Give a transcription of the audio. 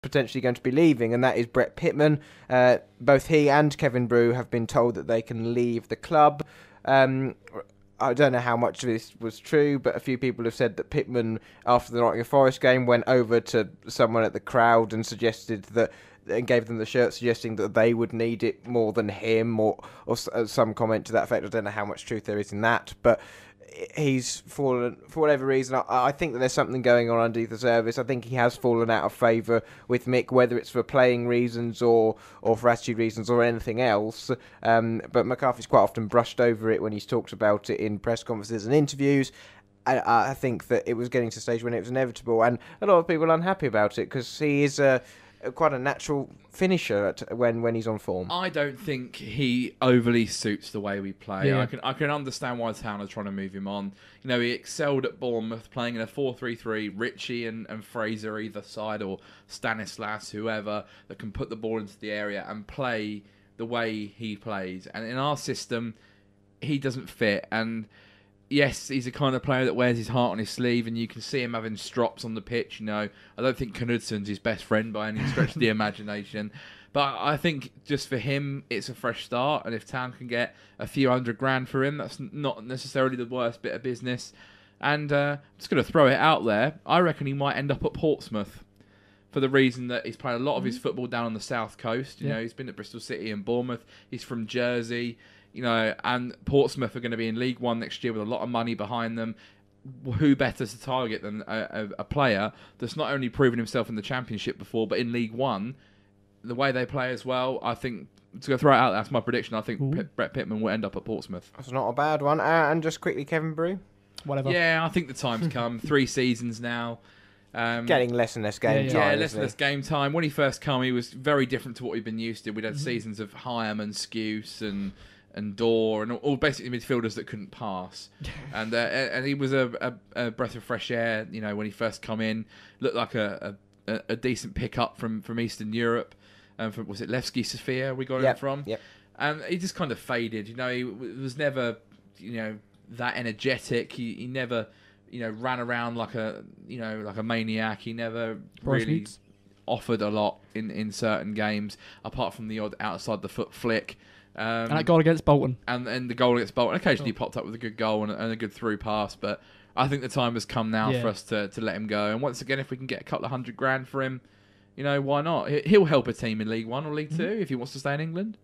potentially going to be leaving, and that is Brett Pitman. Both he and Kevin Bru have been told that they can leave the club. I don't know how much of this was true, but a few people have said that Pitman, after the Nottingham Forest game, went over to someone at the crowd and suggested that, and gave them the shirt, suggesting that they would need it more than him, or some comment to that effect. I don't know how much truth there is in that, but he's fallen for whatever reason. I think that there's something going on underneath the surface. I think he has fallen out of favour with Mick, whether it's for playing reasons or for attitude reasons or anything else. But McCarthy's quite often brushed over it when he's talked about it in press conferences and interviews. I think that it was getting to a stage when it was inevitable, and a lot of people are unhappy about it because he is quite a natural finisher when he's on form. I don't think he overly suits the way we play. Yeah. I can understand why Town are trying to move him on. You know, he excelled at Bournemouth playing in a 4-3-3. Richie and Fraser either side, or Stanislas, whoever, that can put the ball into the area and play the way he plays. And in our system, he doesn't fit. And yes, he's a kind of player that wears his heart on his sleeve, and you can see him having strops on the pitch. You know, I don't think Knudson's his best friend by any stretch of the imagination. But I think just for him, it's a fresh start. And if Town can get a few $100,000 for him, that's not necessarily the worst bit of business. And I'm just going to throw it out there. I reckon he might end up at Portsmouth for the reason that he's played a lot of his football down on the south coast. You know, he's been at Bristol City and Bournemouth. He's from Jersey. You know, and Portsmouth are going to be in League One next year with a lot of money behind them. Who better to target than a player that's not only proven himself in the Championship before, but in League One, the way they play as well. I think, to go throw it out, that's my prediction. I think Brett Pitman will end up at Portsmouth. That's not a bad one. And just quickly, Kevin Bru? Whatever. Yeah, I think the time's come. 3 seasons now. Getting less and less game time. Yeah, less and less game time. When he first came, he was very different to what we've been used to. We'd had seasons of Hyam and Skuse and Dore and all basically midfielders that couldn't pass. And he was a breath of fresh air. You know, when he first come in, looked like a decent pickup from Eastern Europe. Was it Levski Sofia we got him from? Yep. And he just kind of faded. You know, he was never, that energetic. He never, ran around like a maniac. He never really offered a lot in certain games, apart from the odd outside the foot flick. And that goal against Bolton. And the goal against Bolton. Occasionally he popped up with a good goal and a good through pass. But I think the time has come now for us to let him go. And once again, if we can get a couple of $100,000 for him, why not? He'll help a team in League One or League Two if he wants to stay in England.